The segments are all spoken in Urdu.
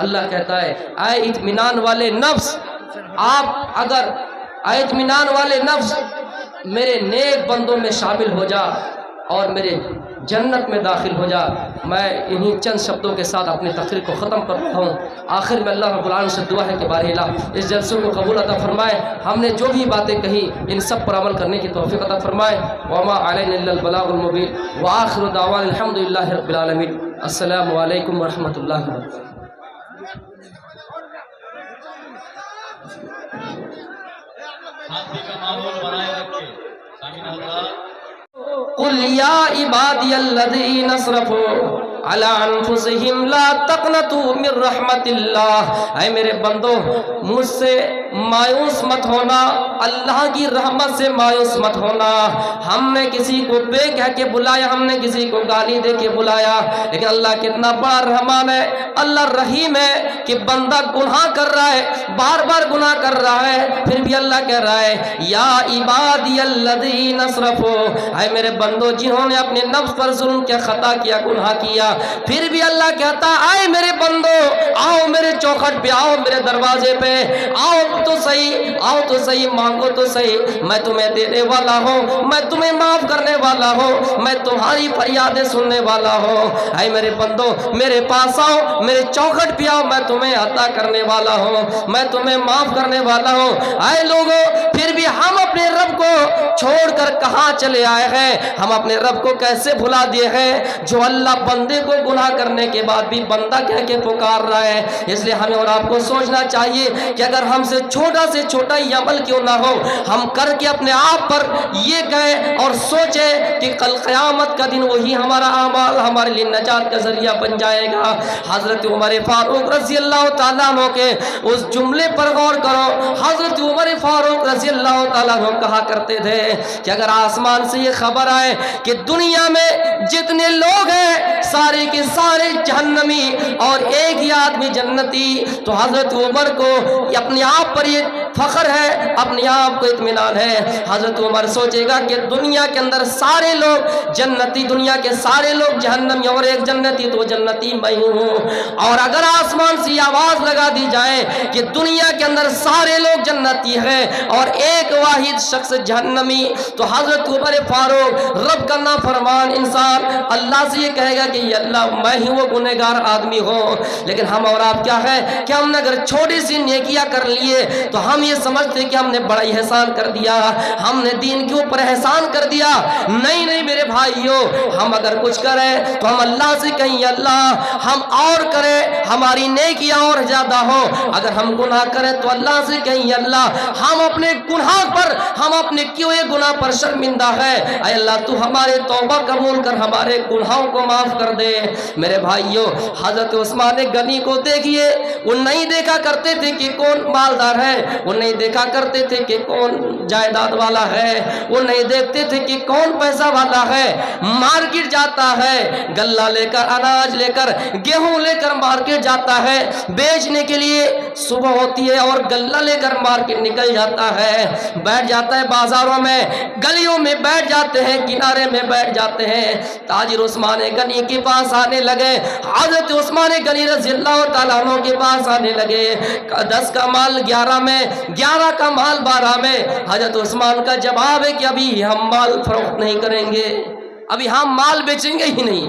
اللہ کہتا ہے اے اطمینان والے نفس، آپ اگر اے اطمینان والے نفس میرے نیک بندوں میں شامل ہو جا اور میرے جنت میں داخل ہو جا۔ میں انہی چند شبدوں کے ساتھ اپنی تقریر کو ختم کرتا ہوں۔ آخر میں اللہ رب العالمین سے دعا ہے کہ بارہ الہ اس جلسے کو قبول عطا فرمائے، ہم نے جو بھی باتیں کہی ان سب پر عمل کرنے کی توفیق عطا فرمائے۔ وما علینا الا البلاغ المبین وآخر دعوانا الحمدللہ رب العالمین۔ السلام علیکم ورحمۃ اللہ وبرکاتہ۔ قل یا عبادی الذین اسرفوا علی انفسہم لا تقنطوا من رحمت اللہ، اے میرے بندو مجھ سے مایوس مت ہونا، اللہ کی رحمت سے مایوس مت ہونا۔ ہم نے کسی کو بے کہہ کے بلایا، ہم نے کسی کو گالی دے کے بلایا، لیکن اللہ کتنا بڑا رحمان ہے، اللہ رحیم ہے کہ بندہ گناہ کر رہا ہے، بار بار گناہ کر رہا ہے، پھر بھی اللہ کہہ رہا ہے یا عبادی الذین اسرفوا، اے میرے بندو جنہوں نے اپنے نفس پر ظلم کیا، خطا کیا، گناہ کیا، پھر بھی اللہ کہتا اے میرے بندو آؤ میرے چوکھٹ پہ، آؤ میرے دروازے پہ، آؤ تو صحیح، آؤ تو صحیح، مانگو تو صحیح، میں تمہیں دینے والا ہوں، میں تمہیں معاف کرنے والا ہوں، میں تمہاری فریادیں سننے والا ہوں۔ اے میرے بندو میرے پاس آؤ، میرے چوکھٹ پہ آؤ، میں تمہیں عطا کرنے والا ہوں، میں تمہیں معاف کرنے والا ہوں۔ اے لوگوں پھر بھی ہم اپنے رب کو چھوڑ کر کہاں چلے آئے ہیں، ہم اپنے رب کو کیسے بھلا دیے ہیں، جو اللہ بندے کو گناہ کرنے کے بعد بھی بندہ کہہ کے پکار رہا ہے۔ اس لیے ہمیں اور آپ کو سوچنا چاہیے کہ اگر ہم سے چھوٹا ہی عمل کیوں نہ ہو، ہم کر کے اپنے آپ پر یہ کہیں اور سوچیں کہ کل قیامت کا دن وہی ہمارا اعمال ہمارے لیے نجات کا ذریعہ بن جائے گا۔ حضرت عمر فاروق رضی اللہ تعالیٰ عنہ کے اس جملے پر غور کرو۔ حضرت عمر فاروق رضی اللہ تعالیٰ عنہ کہا کرتے تھے کہ اگر آسمان سے یہ خبر آئے کہ دنیا میں جتنے لوگ ہیں سارے کے سارے جہنمی اور ایک ہی آدمی جنتی، تو حضرت عمر کو اپنے آپ پر یہ فخر ہے، اپنے آپ کو اطمینان ہے۔ حضرت عمر سوچے گا کہ دنیا کے اندر سارے لوگ جنتی، دنیا کے سارے لوگ جہنمی اور ایک جنتی، تو جنتی میں ہوں۔ اور اگر آسمان سے آواز لگا دی جائے کہ دنیا کے اندر سارے لوگ جنتی ہیں اور ایک واحد شخص جہنمی، تو حضرت عمر فاروق رب کا نافرمان انسان اللہ سے یہ کہے گا کہ یہ اللہ میں ہی وہ گنہگار آدمی ہوں۔ لیکن ہم اور آپ کیا ہے کہ ہم نے اگر چھوٹی سی نیکیاں کر لیے تو ہم یہ سمجھتے کہ ہم نے بڑا ہی احسان کر دیا، ہم نے دین کے اوپر احسان کر دیا۔ نہیں نہیں میرے بھائیوں، ہم اگر کچھ کریں تو ہم اللہ سے کہیں یا اللہ ہم اور کریں، ہماری نیکیاں اور زیادہ ہو۔ اگر ہم گناہ کریں تو اللہ سے کہیں یا اللہ ہم اپنے گناہ پر، ہم اپنے کیے ہوئے گناہ پر شرمندہ ہے، اے اللہ تو ہمارے توبہ قبول کر ہمارے گناہوں کو معاف کر دے۔ میرے بھائیوں حضرت عثمان غنی کو دیکھیے، وہ نہیں دیکھا کرتے تھے کہ کون مالدار ہے، وہ نہیں دیکھا کرتے تھے کہ کون جائیداد والا ہے، وہ نہیں دیکھتے تھے کہ کون پیسہ والا ہے۔ مارکیٹ جاتا ہے گلہ لے کر، اناج لے کر، گیہوں لے کر مارکیٹ جاتا ہے بیچنے کے لیے، صبح ہوتی ہے اور گلہ لے کر مارکیٹ نکل جاتا ہے، بیٹھ جاتا ہے بازاروں میں، گلیوں میں بیٹھ جاتے ہیں، کنارے میں بیٹھ جاتے ہیں۔ تاجر عثمان غنی کے پاس آنے لگے، حضرت عثمان غنی رضی اللہ تعالیٰ عنہ کے پاس آنے لگے، 10 کا مال 11 میں، 11 کا مال 12 میں۔ حضرت عثمان کا جواب ہے کہ ابھی ہم مال فروخت نہیں کریں گے، ابھی ہم مال بیچیں گے ہی نہیں،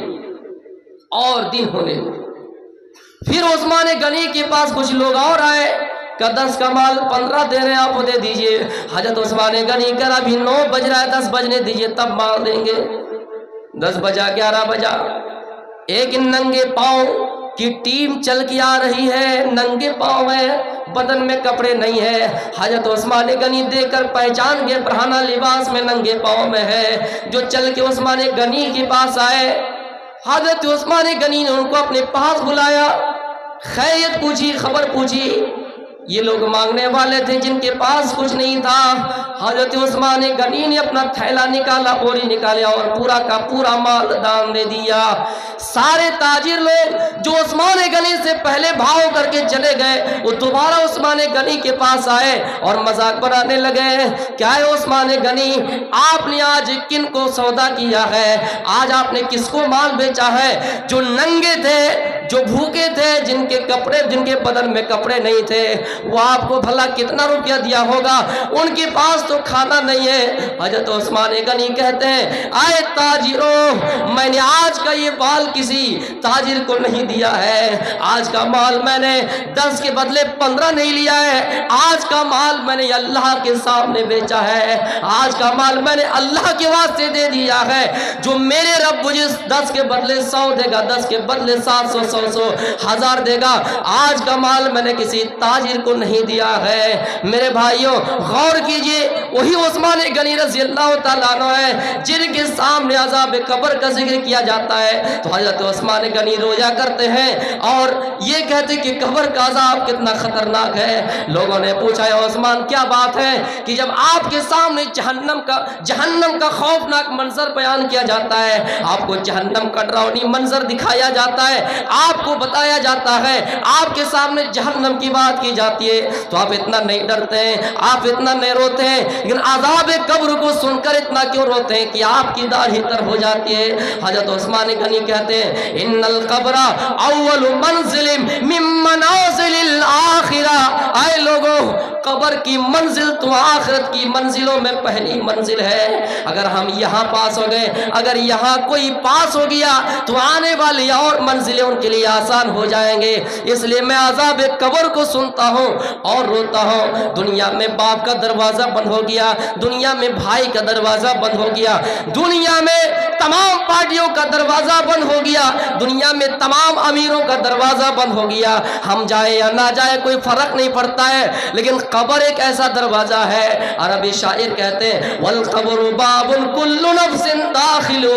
اور دن ہونے دیں۔ پھر عثمان غنی کے پاس کچھ لوگ اور آئے کہ 10 کا مال 15 دے رہے ہیں، آپ دے دیجئے۔ حضرت عثمان غنی کہا ابھی 9 بج رہا ہے، 10 بجنے دیجئے تب مال دیں گے۔ 10 بجا 11 بجا، ایک ننگے پاؤں کی ٹیم چل کے آ رہی ہے، ننگے پاؤں ہے، بدن میں کپڑے نہیں ہے۔ حضرت عثمان غنی دیکھ کر پہچان گئے، پرانا لباس میں ننگے پاؤں میں ہے، جو چل کے عثمان غنی کے پاس آئے۔ حضرت عثمان غنی نے ان کو اپنے پاس بلایا، خیریت پوچھی، خبر پوچھی، یہ لوگ مانگنے والے تھے جن کے پاس کچھ نہیں تھا. حضرت عثمان غنی نے اپنا تھیلا نکالا، بوری نکالیا اور پورا کا پورا مال دان دے دیا. سارے تاجر لوگ جو عثمان غنی سے پہلے بھاؤ کر کے چلے گئے وہ دوبارہ عثمان غنی کے پاس آئے اور مذاق بنانے لگے. کیا ہے عثمان غنی، آپ نے آج کن کو سودا کیا ہے؟ آج آپ نے کس کو مال بیچا ہے؟ جو ننگے تھے، جو بھوکے تھے، جن کے بدن میں کپڑے نہیں تھے، وہ آپ کو بھلا کتنا روپیہ دیا ہوگا؟ ان کے پاس تو کھانا نہیں ہے. حضرت عثمان غنی کہتے ہیں آئے تاجروں، میں نے آج کا یہ مال کسی تاجر کو نہیں دیا ہے. آج کا مال میں نے 10 کے بدلے 15 نہیں لیا ہے. آج کا مال میں نے اللہ کے سامنے بیچا ہے. آج کا مال میں نے اللہ کے واسطے دے دیا ہے. جو میرے رب مجھے 10 کے بدلے 100 دے گا، 10 کے بدلے 700 100 1000 دے گا. آج کا مال میں نے کسی تاجر کو نہیں دیا ہے. میرے بھائیوں غور کیجئے، وہی عثمان غنی رضی اللہ تعالیٰ عنہ ہے جن کے سامنے عذاب قبر کا ذکر کیا جاتا ہے تو حضرت عثمان غنی رویا کرتے ہیں اور یہ کہتے کہ قبر کا عذاب کتنا خطرناک ہے. لوگوں نے پوچھا ہے عثمان کیا بات ہے کہ جب آپ کے سامنے جہنم کا خوفناک منظر بیان کیا جاتا ہے، آپ کو جہنم کا ڈراؤنی منظر دکھایا جاتا ہے، آپ کو بتایا جاتا ہے، آپ کے سامنے جہنم کی بات کی جاتی ہے تو آپ اتنا نہیں ڈرتے ہیں، آپ اتنا نہیں روتے ہیں، لیکن عذاب قبر کو سن کر اتنا کیوں روتے ہیں کہ آپ کی داڑھی تر ہو جاتی ہے. حضرت عثمان غنی کہتے ہیں ان القبر اول منزل من منازل الاخرہ. اے لوگوں، قبر کی منزل تو آخرت کی منزلوں میں پہلی منزل ہے. اگر ہم یہاں پاس ہو گئے، اگر یہاں کوئی پاس ہو گیا تو آنے والی اور منزلیں ان کے لیے آسان ہو جائیں گے. اس لیے میں عذاب قبر کو سنتا ہوں اور روتا ہوں. دنیا میں باپ کا دروازہ بند ہو گیا، دنیا میں بھائی کا دروازہ بند ہو گیا، دنیا میں تمام پارٹیوں کا دروازہ بند ہو گیا، دنیا میں تمام امیروں کا دروازہ بند ہو گیا. ہم جائے یا نہ جائے کوئی فرق نہیں پڑتا ہے، لیکن قبر ایک ایسا دروازہ ہے. عربی شاعر کہتے ہیں والقبر باب کل نفس داخلہ.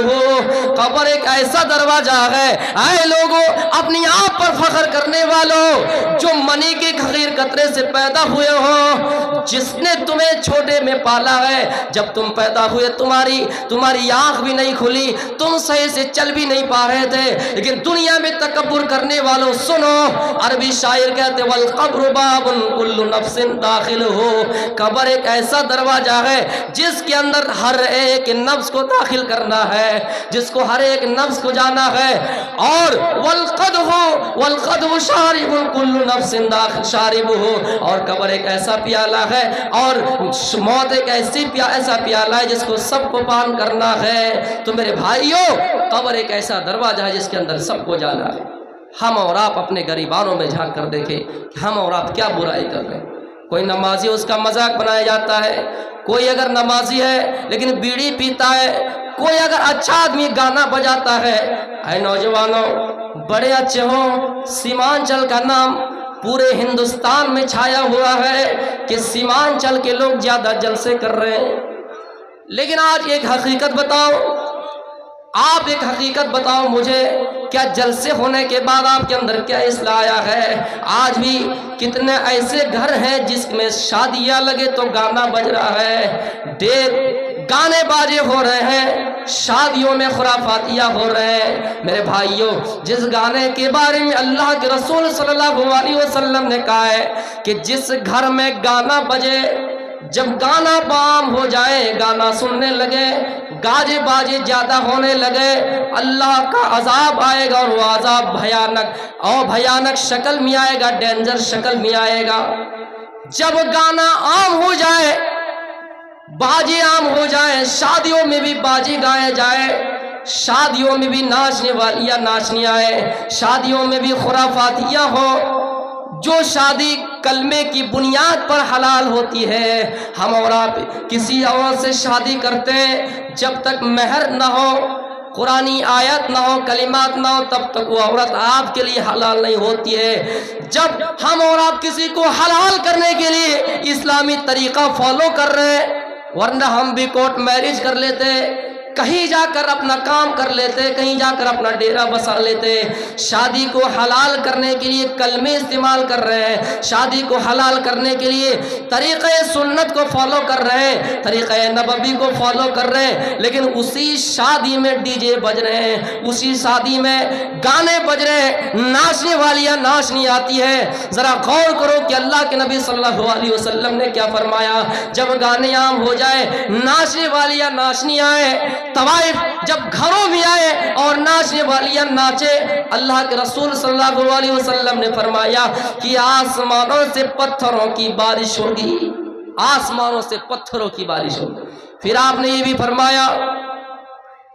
قبر ایک ایسا دروازہ ہے. اے لوگوں، اپنی آپ پر فخر کرنے والوں جو منی کے حقیر قطرے سے پیدا ہوئے ہو، جس نے تمہیں چھوٹے میں پالا ہے، جب تم پیدا ہوئے تمہاری آنکھ بھی نہیں کھلی، تم صحیح سے چل بھی نہیں پا رہے تھے، لیکن دنیا میں تکبر کرنے والوں سنو. عربی شاعر کہتے والقبر باب کل نفس داخل ہو. قبر ایک ایسا دروازہ ہے جس کے اندر ہر ایک نفس کو داخل کرنا ہے، جس کو ہر ایک نفس کو جانا ہے. اور والقدح شارب کل نفس داخل شارب ہو. اور قبر ایک ایسا پیالہ ہے اور موت ایک ایسا پیالہ ہے جس کو سب کو پان کرنا ہے. تو میرے بھائیوں، قبر ایک ایسا دروازہ ہے جس کے اندر سب کو جانا ہے. ہم اور آپ اپنے غریبانوں میں جھانک کر دیکھیں کہ ہم اور آپ کیا برائی کر رہے ہیں. کوئی نمازی اس کا مذاق بنایا جاتا ہے، کوئی اگر نمازی ہے لیکن بیڑی پیتا ہے، کوئی اگر اچھا آدمی گانا بجاتا ہے. اے نوجوانوں، بڑے اچھے ہوں، سیمانچل کا نام پورے ہندوستان میں چھایا ہوا ہے کہ سیمانچل کے لوگ زیادہ جلسے کر رہے ہیں. لیکن آج ایک حقیقت بتاؤ، آپ ایک حقیقت بتاؤ مجھے، کیا جلسے ہونے کے بعد آپ کے اندر کیا اصلاح آیا ہے؟ آج بھی کتنے ایسے گھر ہیں جس میں شادیاں لگے تو گانا بج رہا ہے، گانے بازے ہو رہے ہیں، شادیوں میں خرافاتیاں ہو رہے ہیں. میرے بھائیوں، جس گانے کے بارے میں اللہ کے رسول صلی اللہ علیہ وسلم نے کہا ہے کہ جس گھر میں گانا بجے، جب گانا عام ہو جائے، گانا سننے لگے، گاجے باجے زیادہ ہونے لگے، اللہ کا عذاب آئے گا. اور وہ عذاب بھیانک شکل میں آئے گا، ڈینجر شکل میں آئے گا. جب گانا عام ہو جائے، باجے عام ہو جائے، شادیوں میں بھی باجے گائے جائے، شادیوں میں بھی ناچنے والیاں ناچنی آئے، شادیوں میں بھی خرافاتیاں ہو. جو شادی کلمے کی بنیاد پر حلال ہوتی ہے، ہم اور آپ کسی عورت سے شادی کرتے ہیں، جب تک مہر نہ ہو، قرآنی آیت نہ ہو، کلمات نہ ہو، تب تک وہ عورت آپ کے لیے حلال نہیں ہوتی ہے. جب ہم اور آپ کسی کو حلال کرنے کے لیے اسلامی طریقہ فالو کر رہے ہیں، ورنہ ہم بھی کورٹ میرج کر لیتے، کہیں جا کر اپنا کام کر لیتے، کہیں جا کر اپنا ڈیرا بسا لیتے، شادی کو حلال کرنے کے لیے کلمے استعمال کر رہے ہیں، شادی کو حلال کرنے کے لیے طریقہ سنت کو فالو کر رہے ہیں، طریقہ نبوی کو فالو کر رہے ہیں، لیکن اسی شادی میں ڈی جے بج رہے ہیں، اسی شادی میں گانے بج رہے ہیں، ناچنے والیاں ناچنی آتی ہے۔ ذرا غور کرو کہ اللہ کے نبی صلی اللہ علیہ وسلم نے کیا فرمایا؟ جب گانے عام ہو جائے، ناچنے والیاں ناچنی آئے، طوائف جب گھروں میں آئے اور ناچنے والیاں ناچے، اللہ کے رسول صلی اللہ علیہ وسلم نے فرمایا کہ آسمانوں سے پتھروں کی بارش ہوگی، آسمانوں سے پتھروں کی بارش ہوگی۔ پھر آپ نے یہ بھی فرمایا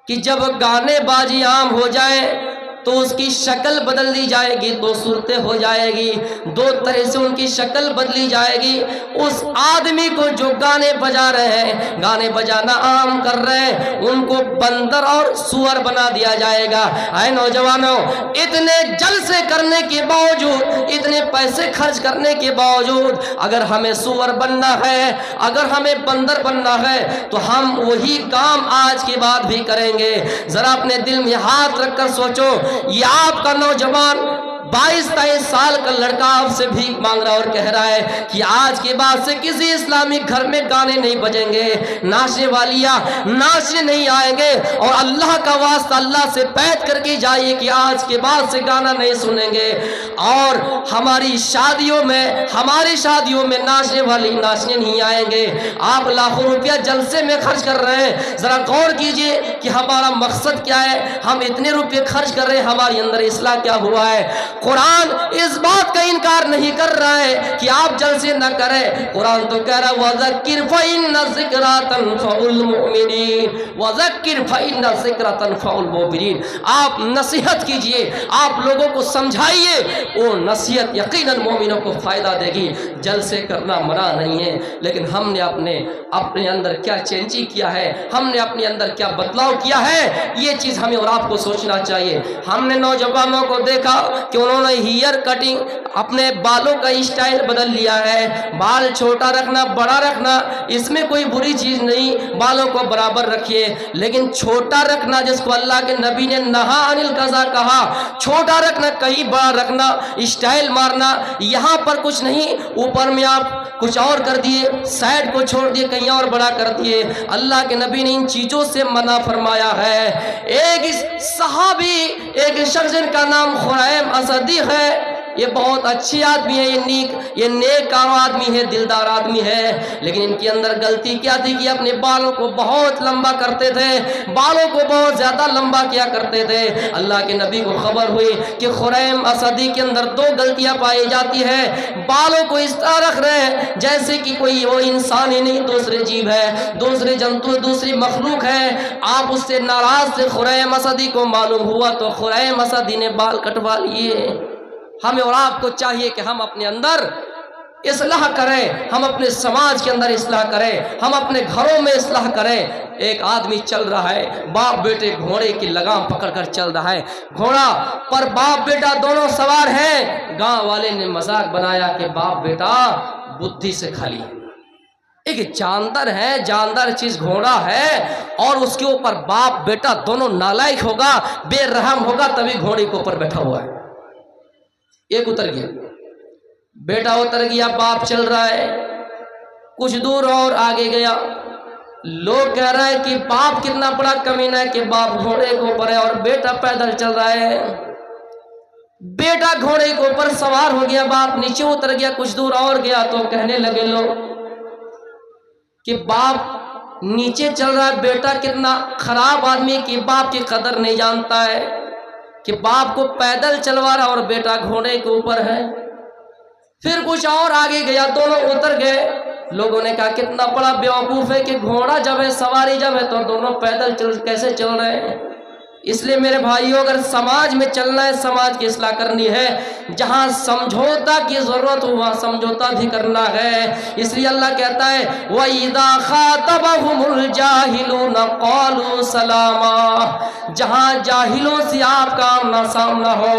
کہ جب گانے بازی عام ہو جائے تو اس کی شکل بدل دی جائے گی، دو صورتیں ہو جائے گی، دو طرح سے ان کی شکل بدلی جائے گی۔ اس آدمی کو جو گانے بجا رہے ہیں، گانے بجانا عام کر رہے ہیں، ان کو بندر اور سور بنا دیا جائے گا۔ اے نوجوانوں، اتنے جلسے کرنے کے باوجود، اتنے پیسے خرچ کرنے کے باوجود، اگر ہمیں سور بننا ہے، اگر ہمیں بندر بننا ہے، تو ہم وہی کام آج کے بعد بھی کریں گے۔ ذرا اپنے دل میں ہاتھ رکھ کر سوچو، یہ آپ کا نوجوان 22-23 سال کا لڑکا آپ سے بھیک مانگ رہا اور کہہ رہا ہے کہ آج کے بعد سے کسی اسلامی گھر میں گانے نہیں بجیں گے، ناچنے والیاں ناچنے نہیں آئیں گے، اور اللہ کا واسطہ اللہ سے بیعت کر کے جائیے کہ آج کے بعد سے گانا نہیں سنیں گے، اور ہماری شادیوں میں ناچنے والی ناچنے نہیں آئیں گے۔ آپ لاکھوں روپیہ جلسے میں خرچ کر رہے ہیں، ذرا غور کیجئے کہ ہمارا مقصد کیا ہے؟ ہم اتنے روپے خرچ کر رہے ہیں، ہماری اندر اصلاح کیا ہوا ہے؟ قرآن اس بات کا انکار نہیں کر رہا ہے کہ آپ جلسے نہ کریں، قرآن تو کہہ رہا ہے وَذَكِّرْ فَإِنَّ الذِّكْرَىٰ تَنفَعُ الْمُؤْمِنِينَ وَذَكِّرْ فَإِنَّ الذِّكْرَىٰ تَنفَعُ الْمُؤْمِنِينَ۔ آپ نصیحت کیجئے، آپ لوگوں کو سمجھائیے، وہ نصیحت یقیناً مومنوں کو فائدہ دے گی۔ جلسے کرنا منع نہیں ہے، لیکن ہم نے اپنے اندر کیا چینجی کیا ہے، ہم نے اپنے اندر کیا بدلاؤ کیا ہے، یہ چیز ہمیں اور آپ کو سوچنا چاہیے۔ ہم نے نوجوانوں کو دیکھا کہ انہوں نے ہیئر کٹنگ، اپنے بالوں کا اسٹائل بدل لیا ہے، بال چھوٹا رکھنا، بڑا رکھنا، اس میں کوئی بری چیز نہیں، بالوں کو برابر رکھیے، لیکن چھوٹا رکھنا جس کو اللہ کے نبی نے نہا عن القضا کہا، چھوٹا رکھنا، کہیں بڑا رکھنا، اسٹائل مارنا، یہاں پر کچھ نہیں، اوپر میں آپ کچھ اور کر دیے، سائڈ کو چھوڑ دیے، کہیں اور بڑا کر دیے۔ اللہ کے نبی نے ان چیزوں سے منع فرمایا ہے۔ ایک صحابی، ایک شخص جن کا نام خریم اسدی ہے، یہ بہت اچھی آدمی ہے، یہ نیک آدمی ہے، دلدار آدمی ہے، لیکن ان کے اندر غلطی کیا تھی کہ اپنے بالوں کو بہت لمبا کرتے تھے، بالوں کو بہت زیادہ لمبا کیا کرتے تھے۔ اللہ کے نبی کو خبر ہوئی کہ خریم اسدی کے اندر دو غلطیاں پائی جاتی ہے، بالوں کو اس طرح رکھ رہے ہیں جیسے کہ کوئی وہ انسان ہی نہیں، دوسرے جیو ہے، دوسرے جنتو، دوسری مخلوق ہے۔ آپ اس سے ناراض تھے، خریم اسدی کو معلوم ہوا تو خریم اسدی نے بال کٹوا لیے۔ ہمیں اور آپ کو چاہیے کہ ہم اپنے اندر اصلاح کریں، ہم اپنے سماج کے اندر اصلاح کریں، ہم اپنے گھروں میں اصلاح کریں۔ ایک آدمی چل رہا ہے، باپ بیٹے گھوڑے کی لگام پکڑ کر چل رہا ہے، گھوڑا پر باپ بیٹا دونوں سوار ہیں۔ گاؤں والے نے مذاق بنایا کہ باپ بیٹا بدھی سے خالی ہے، ایک جاندار ہے، جاندار چیز گھوڑا ہے، اور اس کے اوپر باپ بیٹا دونوں نالائق ہوگا، بے رحم ہوگا، تبھی گھوڑے کے اوپر بیٹھا ہوا ہے۔ ایک اتر گیا، بیٹا اتر گیا، باپ چل رہا ہے، کچھ دور اور آگے گیا، لوگ کہہ رہے ہیں کہ باپ کتنا بڑا کمینہ ہے کہ باپ گھوڑے کے اوپر ہے اور بیٹا پیدل چل رہا ہے۔ بیٹا گھوڑے کے اوپر سوار ہو گیا، باپ نیچے اتر گیا، کچھ دور اور گیا تو کہنے لگے لوگ کہ باپ نیچے چل رہا ہے، بیٹا کتنا خراب آدمی کہ باپ کی قدر نہیں جانتا ہے، کہ باپ کو پیدل چلوا رہا اور بیٹا گھوڑے کے اوپر ہے۔ پھر کچھ اور آگے گیا، دونوں اتر گئے، لوگوں نے کہا کتنا بڑا بیوقوف ہے کہ گھوڑا جب ہے، سواری جب ہے، تو دونوں پیدل کیسے چل رہے ہیں۔ اس لیے میرے بھائیوں اگر سماج میں چلنا ہے، سماج کی اصلاح کرنی ہے، جہاں سمجھوتا کی ضرورت ہو وہاں سمجھوتا بھی کرنا ہے۔ اس لیے اللہ کہتا ہے وَإِذَا خَاطَبَهُمُ الْجَاهِلُونَ قَالُوا سَلَامًا، جہاں جاہلوں سے آپ کا آمنا سامنا ہو۔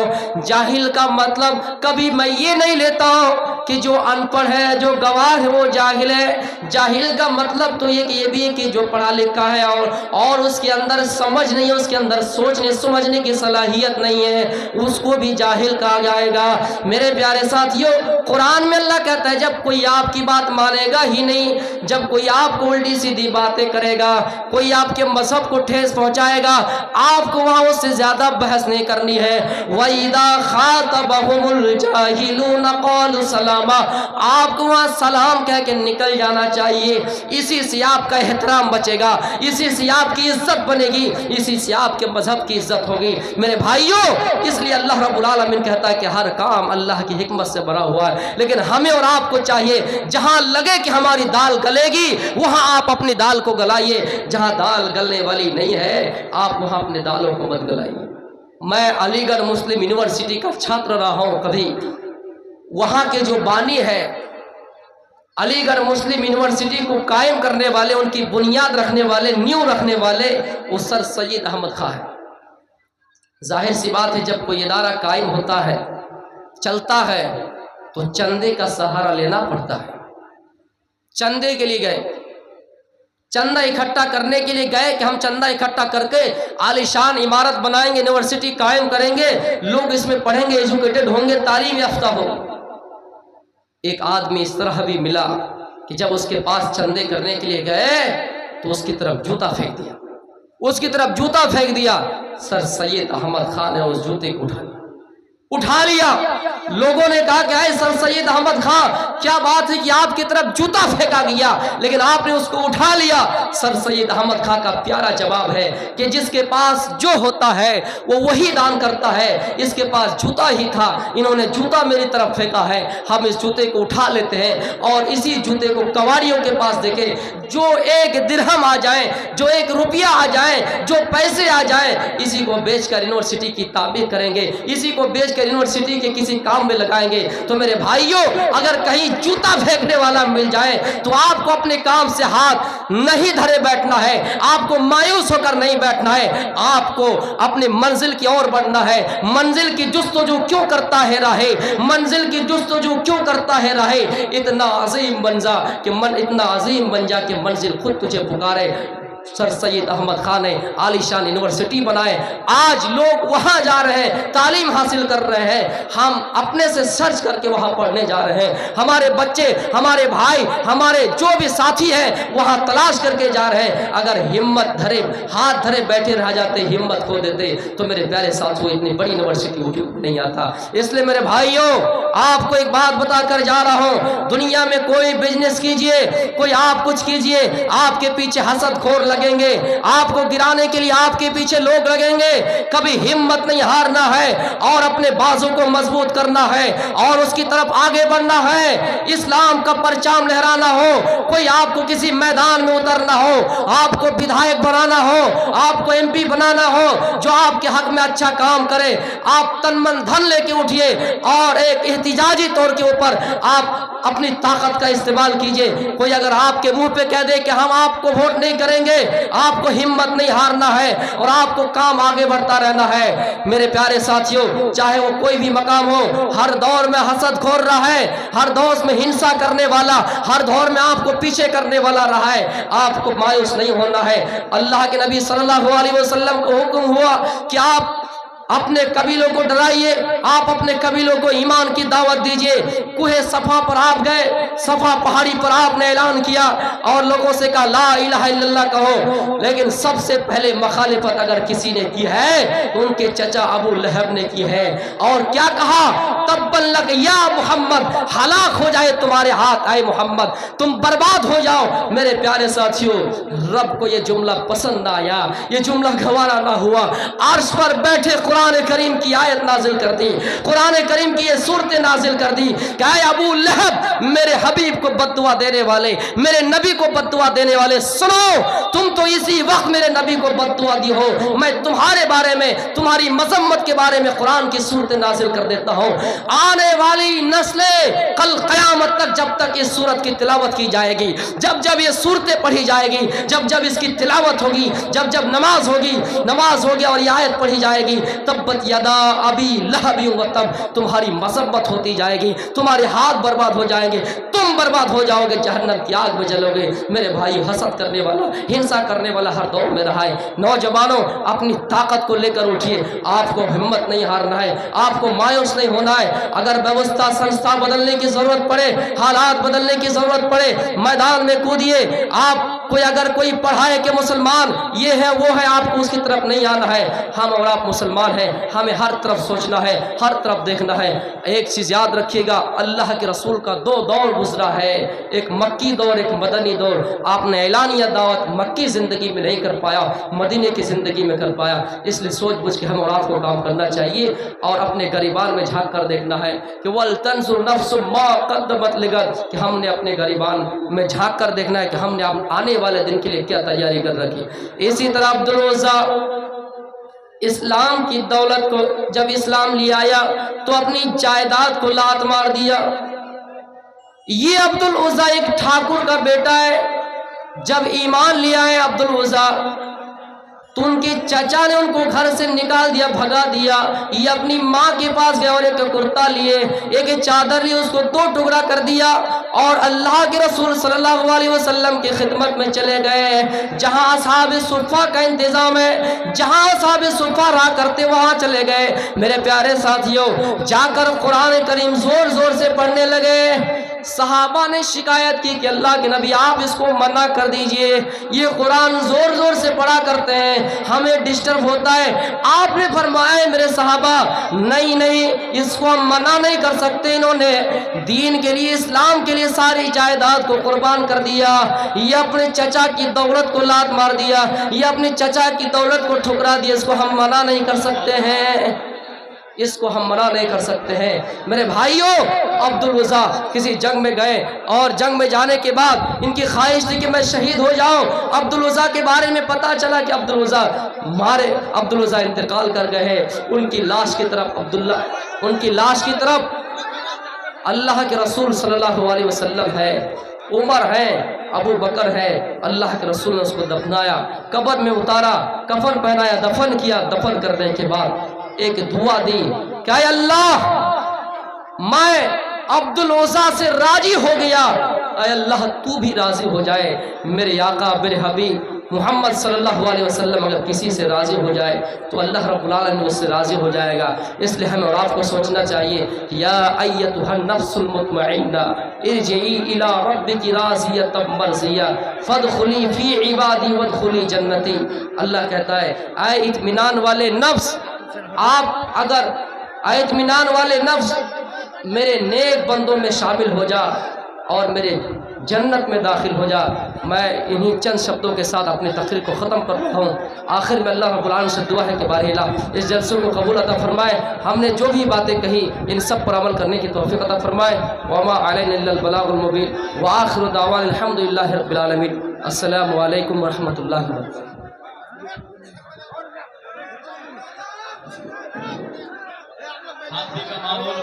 جاہل کا مطلب کبھی میں یہ نہیں لیتا ہوں کہ جو ان پڑھ ہے، جو گواہ ہے وہ جاہل ہے۔ جاہل کا مطلب تو یہ بھی ہے کہ جو پڑھا لکھا ہے اور اس کے اندر سمجھ نہیں ہے، اس کے اندر سوچنے سمجھنے کی صلاحیت نہیں ہے، اس کو بھی جاہل کہا جائے گا۔ میرے پیارے ساتھیوں، قرآن میں اللہ کہتا ہے جب کوئی آپ کی بات مانے گا ہی نہیں، جب کوئی آپ کو الٹی سیدھی باتیں کرے گا، کوئی آپ کے مذہب کو ٹھیس پہنچائے گا، آپ کو وہاں اس سے زیادہ بحث نہیں کرنی ہے۔ وَإِذَا خَاطَبَهُمُ الْجَاهِلُونَ قَالُوا سَلَامًا، آپ کو وہاں سلام کہہ کے نکل جانا چاہیے۔ اسی سے آپ کا احترام بچے گا، اسی سے آپ کی عزت بنے گی، اسی سے آپ کے مذہب کی عزت ہوگی۔ میرے بھائیوں، اس لیے اللہ رب العالمین کہتا ہے کہ ہر کام اللہ کی حکمت سے بنا ہوا ہے، لیکن ہمیں اور آپ کو چاہیے جہاں لگے کہ ہماری دال گلے گی وہاں آپ اپنی دال کو گلائیے، جہاں دال گلنے والی نہیں ہے آپ وہاں اپنے دالوں کو مت گلائیے۔ میں علی گڑھ مسلم یونیورسٹی کا چھاتر رہا ہوں، کبھی وہاں کے جو بانی ہے علی گڑھ مسلم یونیورسٹی کو قائم کرنے والے، ان کی بنیاد رکھنے والے، نیو رکھنے والے، وہ سر سید احمد خاں ہے۔ ظاہر سی بات ہے جب کوئی ادارہ قائم ہوتا ہے، چلتا ہے، تو چندے کا سہارا لینا پڑتا ہے۔ چندے کے لیے گئے، چندہ اکٹھا کرنے کے لیے گئے کہ ہم چندہ اکٹھا کر کے عالیشان عمارت بنائیں گے، یونیورسٹی قائم کریں گے، لوگ اس میں پڑھیں گے، ایجوکیٹڈ ہوں گے، تعلیم یافتہ ہوں۔ ایک آدمی اس طرح بھی ملا کہ جب اس کے پاس چندے کرنے کے لیے گئے تو اس کی طرف جوتا پھینک دیا، اس کی طرف جوتا پھینک دیا۔ سر سید احمد خان نے اس جوتے کو اٹھا لیا۔ لوگوں نے کہا کہ اے سر سید احمد خان، کیا بات ہے کہ آپ کی طرف جوتا پھینکا گیا لیکن آپ نے اس کو اٹھا لیا؟ سر سید احمد خان کا پیارا جواب ہے کہ جس کے پاس جو ہوتا ہے وہ وہی دان کرتا ہے، اس کے پاس جوتا ہی تھا، انہوں نے جوتا میری طرف پھینکا ہے، ہم اس جوتے کو اٹھا لیتے ہیں اور اسی جوتے کو کواڑیوں کے پاس دیکھیں، جو ایک درہم آ جائیں، جو ایک روپیہ آ جائیں، جو پیسے آ جائیں، اسی کو بیچ کر یونیورسٹی کی تعمیر کریں گے، اسی کو بیچ کر یونیورسٹی کے کسی کام میں لگائیں گے۔ تو میرے بھائیوں، اگر کہیں جوتا پھینکنے والا مل جائے تو آپ کو اپنے کام سے ہاتھ نہیں دھرے بیٹھنا ہے، آپ کو مایوس ہو کر نہیں بیٹھنا ہے، آپ کو اپنی منزل کی اور بڑھنا ہے۔ منزل کی جستجو کیوں کرتا ہے راہے، منزل کی جستجو کیوں کرتا ہے راہے، اتنا عظیم بن جا کہ اتنا عظیم بن جا کہ منزل خود تجھے پکارے۔ سر سید احمد خان نے عالیشان یونیورسٹی بنائے، آج لوگ وہاں جا رہے ہیں، تعلیم حاصل کر رہے ہیں، ہم اپنے سے سرچ کر کے وہاں پڑھنے جا رہے ہیں، ہمارے بچے، ہمارے بھائی، ہمارے جو بھی ساتھی ہیں وہاں تلاش کر کے جا رہے ہیں۔ اگر ہمت دھرے، ہاتھ دھرے بیٹھے رہ جاتے، ہمت کھو دیتے تو میرے پیارے ساتھیوں اتنی بڑی یونیورسٹی وجود نہیں آتا۔ اس لیے میرے بھائیوں، آپ کو ایک بات بتا کر جا رہا ہوں، دنیا میں کوئی بزنس کیجئے، کوئی آپ کچھ کیجئے، آپ کے پیچھے حسد خور لگیں گے، آپ کو گرانے کے لیے آپ کے پیچھے لوگ لگیں گے، کبھی ہمت نہیں ہارنا ہے اور اپنے بازو کو مضبوط کرنا ہے اور اس کی طرف آگے بڑھنا ہے۔ اسلام کا پرچام لہرانا ہو، کوئی آپ کو کسی میدان میں اترنا ہو، آپ کو بدھائک بنانا ہو، آپ کو ایم پی بنانا ہو، جو آپ کے حق میں اچھا کام کرے، آپ تن من دھن لے کے اٹھیے اور ایک احتجاجی طور کے اوپر آپ اپنی طاقت کا استعمال کیجئے۔ کوئی اگر آپ کے منہ پہ کہہ دے کہ ہم آپ کو ووٹ نہیں کریں گے، آپ کو ہمت نہیں ہارنا ہے اور آپ کو کام آگے بڑھتا رہنا ہے۔ میرے پیارے ساتھیوں، چاہے وہ کوئی بھی مقام ہو، ہر دور میں حسد کھور رہا ہے، ہر دور میں ہنسا کرنے والا، ہر دور میں آپ کو پیچھے کرنے والا رہا ہے، آپ کو مایوس نہیں ہونا ہے۔ اللہ کے نبی صلی اللہ علیہ وسلم کو حکم ہوا کہ آپ اپنے قبیلوں کو ڈرائیے، آپ اپنے قبیلوں کو ایمان کی دعوت دیجئے۔ کوہ صفا پر آپ گئے، صفا پہاڑی پر آپ نے اعلان کیا اور لوگوں سے کہا لا الہ الا اللہ کہو، لیکن سب سے پہلے مخالفت اگر کسی نے کی ہے تو ان کے چچا ابو لہب نے کی ہے، اور کیا کہا؟ تبن لک یا محمد، ہلاک ہو جائے تمہارے ہاتھ اے محمد، تم برباد ہو جاؤ۔ میرے پیارے ساتھیوں، رب کو یہ جملہ پسند آیا، یہ جملہ گوارا نہ ہوا، عرش پر بیٹھے قرآن قرآن کریم کی آیت نازل کر دی، قرآن کریم کی یہ صورت نازل کر دی کہ اے ابو لہب، میرے حبیب کو بد دعا دینے والے، میرے نبی کو بد دعا دینے والے، سنو، تم تو اسی وقت میرے نبی کو بد دعا دی ہو، میں تمہارے بارے میں، تمہاری مذمت کے بارے میں قرآن کی صورت نازل کر دیتا ہوں۔ آنے والی نسلیں کل قیامت تک جب تک اس صورت کی تلاوت کی جائے گی، جب جب یہ صورتیں پڑھی جائے گی، جب جب اس کی تلاوت ہوگی، جب جب نماز ہوگی اور یہ آیت پڑھی جائے گی، تبت یدا ابی لہب و تب، تمہاری مذمت ہوتی جائے گی، تمہارے ہاتھ برباد ہو جائیں گے، تم برباد ہو جاؤ گے، جہنم کی آگ میں جلو گے۔ میرے بھائی، حسد کرنے والا، ہنسا کرنے والا ہر دور میں رہا ہے۔ نوجوانوں، اپنی طاقت کو لے کر اٹھیے، آپ کو ہمت نہیں ہارنا ہے، آپ کو مایوس نہیں ہونا ہے۔ اگر ویوستھا سنستھا بدلنے کی ضرورت پڑے، حالات بدلنے کی ضرورت پڑے، میدان میں کودیے۔ آپ کوئی اگر کوئی پڑھائے کہ مسلمان یہ ہے وہ ہے، آپ کو اس کی طرف نہیں آنا ہے۔ ہم اور آپ مسلمان ہیں، ہمیں ہر طرف سوچنا ہے، ہر طرف دیکھنا ہے۔ ایک چیز یاد رکھیے گا، اللہ کے رسول کا دو دور گزرا ہے، ایک مکی دور، ایک مدنی دور۔ آپ نے اعلانیہ دعوت مکی زندگی میں نہیں کر پایا، مدینے کی زندگی میں کر پایا۔ اس لیے سوچ بوجھ کے ہم اور آپ کو کام کرنا چاہیے اور اپنے غریبان میں جھانک کر دیکھنا ہے کہ وَلْتَنْظُرْ نَفْسٌ مَا قَدَّمَتْ لِغَدٍ، کہ ہم نے اپنے غریبان میں جھانک کر دیکھنا ہے کہ ہم نے آنے والے دن کے لیے کیا تیاری کر رکھی۔ اسی طرح عبدالعزیٰ اسلام کی دولت کو جب اسلام لے آیا تو اپنی جائیداد کو لات مار دیا۔ یہ عبدالعزیٰ ایک ٹھاکر کا بیٹا ہے۔ جب ایمان لے آئے عبدالعزیٰ تو ان کے چچا نے ان کو گھر سے نکال دیا، بھگا دیا۔ یہ اپنی ماں کے پاس گئے اور ایک کرتا لیے، ایک چادر لیے، اس کو دو ٹکڑا کر دیا اور اللہ کے رسول صلی اللہ علیہ وسلم کی خدمت میں چلے گئے۔ جہاں اصحاب صفہ کا انتظام ہے، جہاں اصحاب صفہ رہا کرتے وہاں چلے گئے۔ میرے پیارے ساتھیوں، جا کر قرآن کریم زور زور سے پڑھنے لگے۔ صحابہ نے شکایت کی کہ اللہ کے نبی آپ اس کو منع کر دیجئے، یہ قرآن زور زور سے پڑھا کرتے ہیں، ہمیں ڈسٹرب ہوتا ہے۔ آپ نے فرمایا میرے صحابہ نہیں، اس کو ہم منع نہیں کر سکتے، انہوں نے دین کے لیے، اسلام کے لیے ساری جائیداد کو قربان کر دیا، یہ اپنے چچا کی دولت کو لات مار دیا، یہ اپنے چچا کی دولت کو ٹھکرا دیا، اس کو ہم منع نہیں کر سکتے ہیں، اس کو ہم منع نہیں کر سکتے ہیں۔ میرے بھائیوں، عبدالعزیٰ کسی جنگ میں گئے اور جنگ میں جانے کے بعد ان کی خواہش تھی کہ میں شہید ہو جاؤں۔ عبدالعزیٰ کے بارے میں پتا چلا کہ عبدالعزیٰ انتقال کر گئے ہیں۔ ان کی لاش کی طرف اللہ کے رسول صلی اللہ علیہ وسلم ہے، عمر ہے، ابو بکر ہے۔ اللہ کے رسول نے اس کو دفنایا، قبر میں اتارا، کفن پہنایا، دفن کیا۔ دفن کرنے کے بعد ایک دعا دی کہ اے اللہ، میں عبدالعزیٰ سے راضی ہو گیا، اے اللہ تو بھی راضی ہو جائے۔ میرے آقا میرے حبیب محمد صلی اللہ علیہ وسلم اگر کسی سے راضی ہو جائے تو اللہ رب العالمین اس سے راضی ہو جائے گا۔ اس لیے ہمیں اور آپ کو سوچنا چاہیے، یا ایتھا النفس المطمئنہ ارجعی الی ربک راضیۃ مرضیہ فادخلی فی عبادی وادخلی جنتی۔ اللہ کہتا ہے اے اطمینان والے نفس، اے اطمینان والے نفس، میرے نیک بندوں میں شامل ہو جا اور میرے جنت میں داخل ہو جا۔ میں انہی چند شبدوں کے ساتھ اپنی تقریر کو ختم کرتا ہوں۔ آخر میں اللہ رب العالمین سے دعا ہے کہ بارہ الہ اس جلسے کو قبول عطا فرمائے، ہم نے جو بھی باتیں کہی ان سب پر عمل کرنے کی توفیق عطا فرمائے۔ وما علینا الا البلاغ المبین، وآخر دعوانا الحمد للہ رب العالمین۔ السلام علیکم ورحمۃ اللہ وبرکاتہ۔ آپ بھی کا معمول